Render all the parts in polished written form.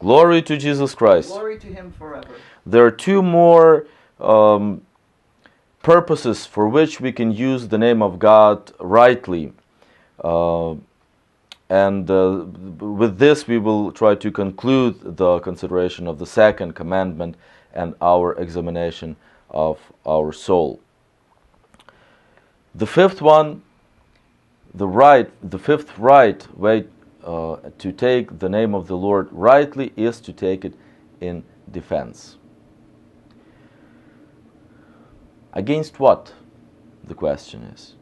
Glory to Jesus Christ. Glory to Him forever. There are two more purposes for which we can use the name of God rightly. And with this we will try to conclude the consideration of the second commandment and our examination of our soul. The fifth one, the fifth right way to take the name of the Lord rightly is to take it in defense. Against what? The question is.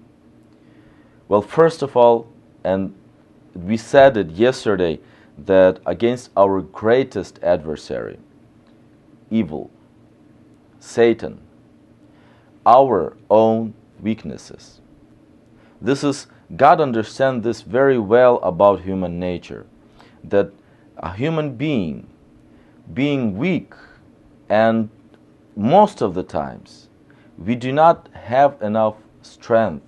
Well, first of all, and we said it yesterday, that against our greatest adversary, evil, Satan, our own weaknesses. God understands this very well about human nature, that a human being weak, and most of the times we do not have enough strength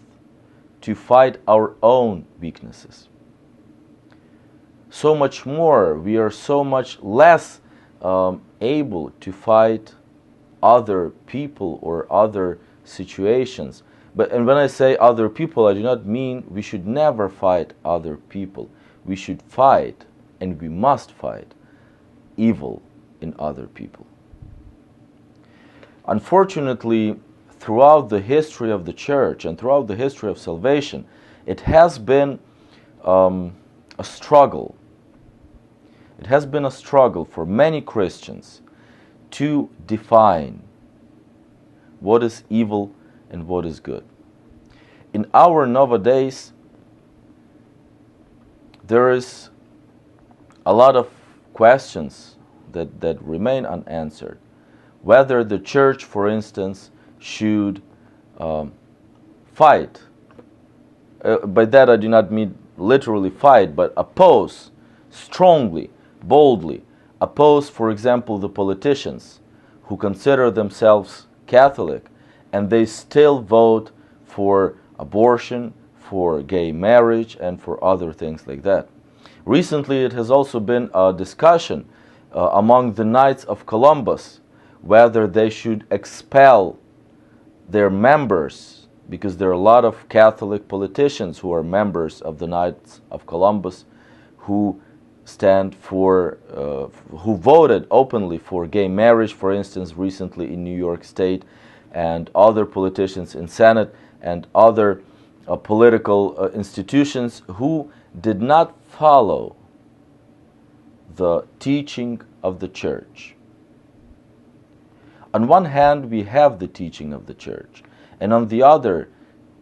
to fight our own weaknesses. So much more, we are so much less able to fight other people or other situations. And when I say other people, I do not mean we should never fight other people. We should fight, and we must fight, evil in other people. Unfortunately, throughout the history of the church and throughout the history of salvation, it has been a struggle. It has been a struggle for many Christians to define what is evil and what is good. In our nowadays, there is a lot of questions that remain unanswered. Whether the church, for instance, should fight. By that I do not mean literally fight, but oppose strongly, boldly, oppose, for example, the politicians who consider themselves Catholic and they still vote for abortion, for gay marriage, and for other things like that. Recently, it has also been a discussion among the Knights of Columbus whether they should expel their members, because there are a lot of Catholic politicians who are members of the Knights of Columbus who stand for, who voted openly for gay marriage, for instance, recently in New York State, and other politicians in Senate and other political institutions who did not follow the teaching of the church. On one hand, we have the teaching of the church, and on the other,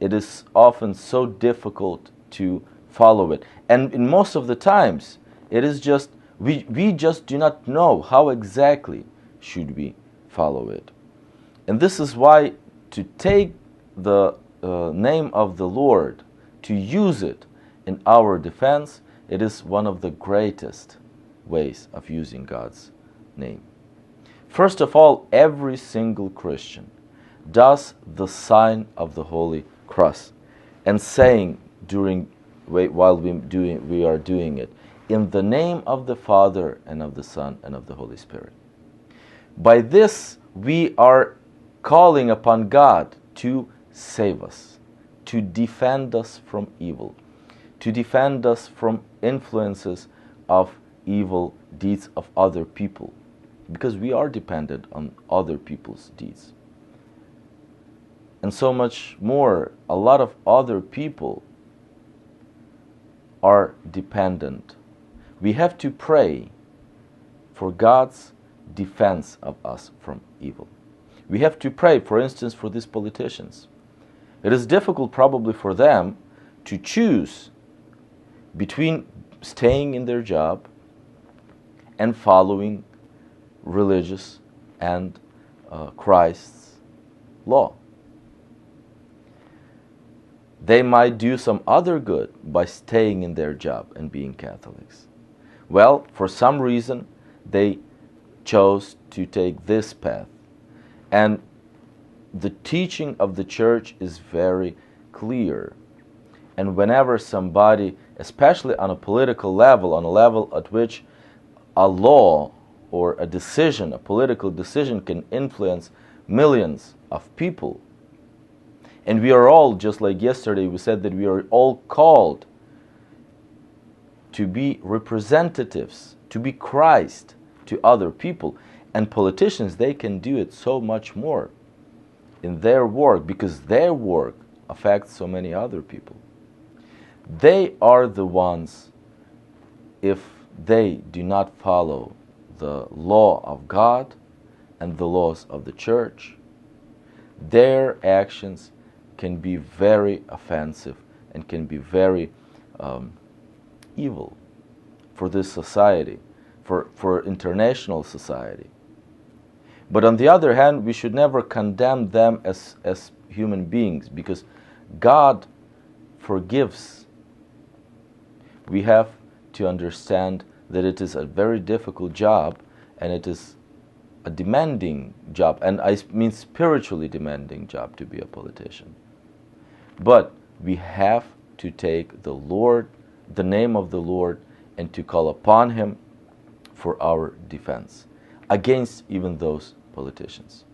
it is often so difficult to follow it. And in most of the times, it is just, we just do not know how exactly should we follow it. And this is why to take the name of the Lord, to use it in our defense, it is one of the greatest ways of using God's name. First of all, every single Christian does the sign of the Holy Cross and saying while we are doing it, in the name of the Father and of the Son and of the Holy Spirit. By this, we are calling upon God to save us, to defend us from evil, to defend us from influences of evil deeds of other people, because we are dependent on other people's deeds. And so much more, a lot of other people are dependent. We have to pray for God's defense of us from evil. We have to pray, for instance, for these politicians. It is difficult probably for them to choose between staying in their job and following religious and Christ's law. They might do some other good by staying in their job and being Catholics. Well, for some reason, they chose to take this path. And the teaching of the church is very clear. And whenever somebody, especially on a political level, on a level at which a law or a decision, a political decision, can influence millions of people. And we are all, just like yesterday we said, that we are all called to be representatives, to be Christ to other people. And politicians, they can do it so much more in their work, because their work affects so many other people. They are the ones, if they do not follow the law of God and the laws of the church, their actions can be very offensive and can be very evil for this society, for international society. But on the other hand, we should never condemn them as human beings, because God forgives. We have to understand that it is a very difficult job, and it is a demanding job, and I mean spiritually demanding job, to be a politician. But we have to take the Lord, the name of the Lord, and to call upon Him for our defense against even those politicians,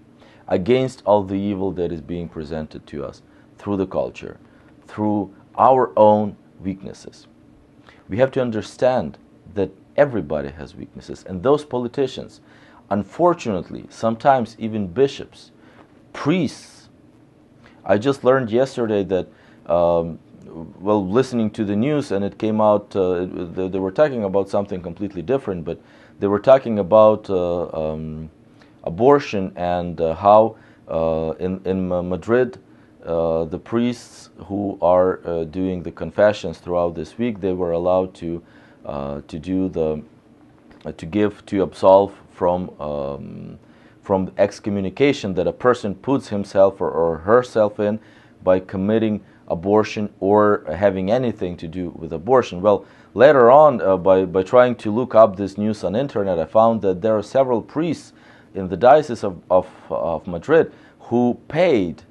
against all the evil that is being presented to us through the culture, through our own weaknesses. We have to understand that everybody has weaknesses, and those politicians, unfortunately, sometimes even bishops, priests. I just learned yesterday that, listening to the news, and it came out, they were talking about something completely different, but they were talking about abortion, and how in Madrid, the priests who are doing the confessions throughout this week, they were allowed to absolve from excommunication that a person puts himself or herself in by committing abortion or having anything to do with abortion. Well, later on, by trying to look up this news on internet, I found that there are several priests in the Diocese of Madrid who paid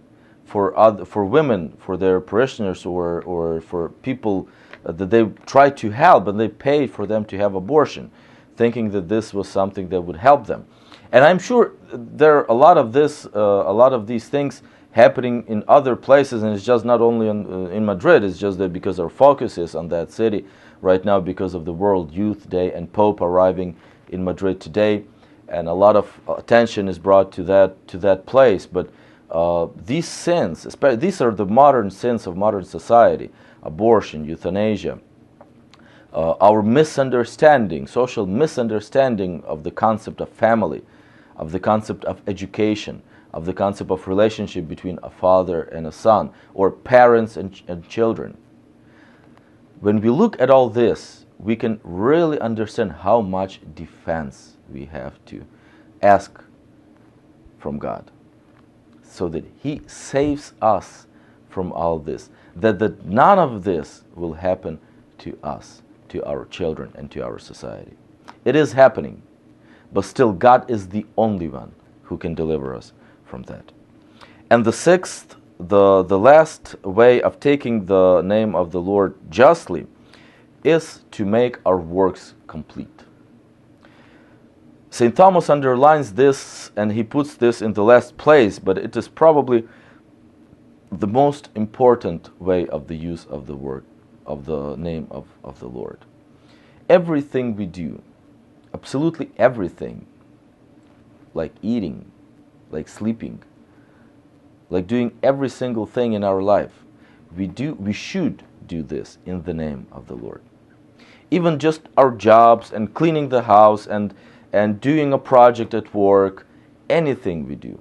for women, for their parishioners, or for people that they tried to help, and they paid for them to have abortion, thinking that this was something that would help them. And I'm sure there are a lot of these things happening in other places, and it's just not only in Madrid. It's just that because our focus is on that city right now, because of the World Youth Day and Pope arriving in Madrid today, and a lot of attention is brought to that place. But these sins, these are the modern sins of modern society: abortion, euthanasia, our misunderstanding, social misunderstanding of the concept of family, of the concept of education, of the concept of relationship between a father and a son, or parents and children. When we look at all this, we can really understand how much defense we have to ask from God, so that He saves us from all this, that none of this will happen to us, to our children, and to our society. It is happening, but still God is the only one who can deliver us from that. And the sixth, the last way of taking the name of the Lord justly is to make our works complete. St. Thomas underlines this, and he puts this in the last place, but it is probably the most important way of the use of the word, of the name of the Lord. Everything we do, absolutely everything, like eating, like sleeping, like doing every single thing in our life, we should do this in the name of the Lord. Even just our jobs and cleaning the house and doing a project at work, anything we do,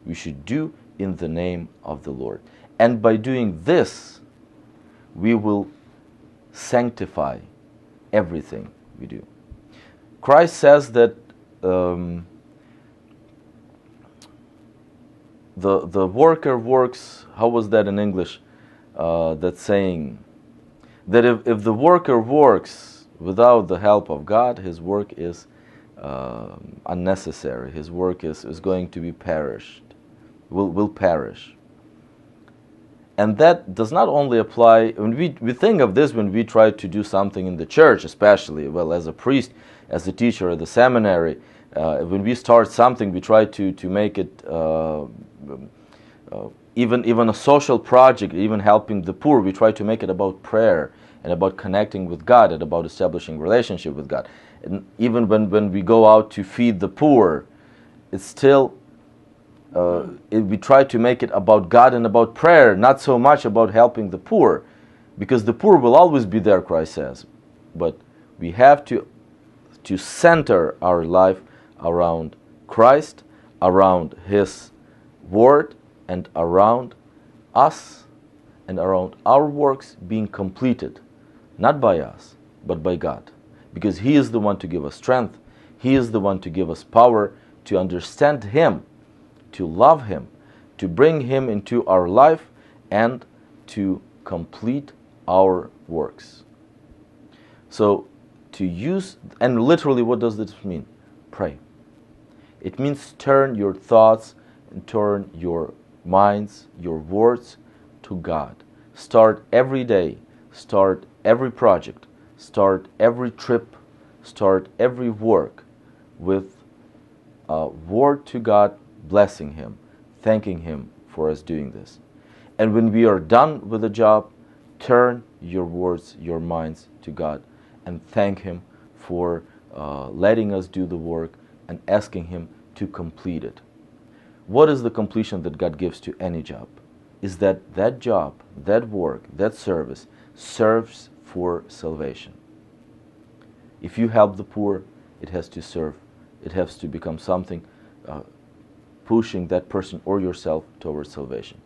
we should do in the name of the Lord. And by doing this, we will sanctify everything we do. Christ says that the worker works. How was that in English? That saying, that if the worker works without the help of God, his work is unnecessary. His work is going to be perished, will perish. And that does not only apply, when we think of this when we try to do something in the church, especially, well, as a priest, as a teacher at the seminary, when we start something, we try to make it even a social project, even helping the poor, we try to make it about prayer and about connecting with God and about establishing relationship with God. And even when we go out to feed the poor, it's still, we try to make it about God and about prayer, not so much about helping the poor, because the poor will always be there, Christ says. But we have to center our life around Christ, around His Word, and around us, and around our works being completed, not by us, but by God. Because He is the one to give us strength, He is the one to give us power to understand Him, to love Him, to bring Him into our life, and to complete our works. So, to use, and literally what does this mean? Pray. It means turn your thoughts and turn your minds, your words to God. Start every day, start every project, start every trip, start every work with a word to God, blessing Him, thanking Him for us doing this. And when we are done with the job, turn your words, your minds to God and thank Him for letting us do the work and asking Him to complete it. What is the completion that God gives to any job? Is that that job, that work, that service serves for salvation. If you help the poor, it has to serve. It has to become something pushing that person or yourself towards salvation.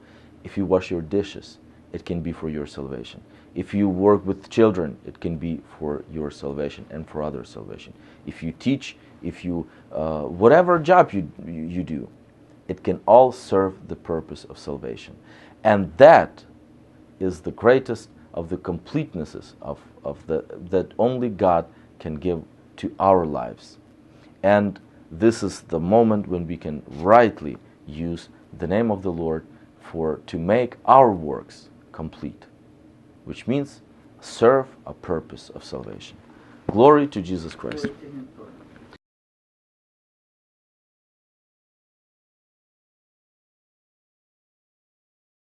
If you wash your dishes, it can be for your salvation. If you work with children, it can be for your salvation and for others' salvation. If you teach, if you whatever job you do, it can all serve the purpose of salvation. And that is the greatest of the completenesses of that only God can give to our lives. And this is the moment when we can rightly use the name of the Lord to make our works complete, which means serve a purpose of salvation. Glory to Jesus Christ.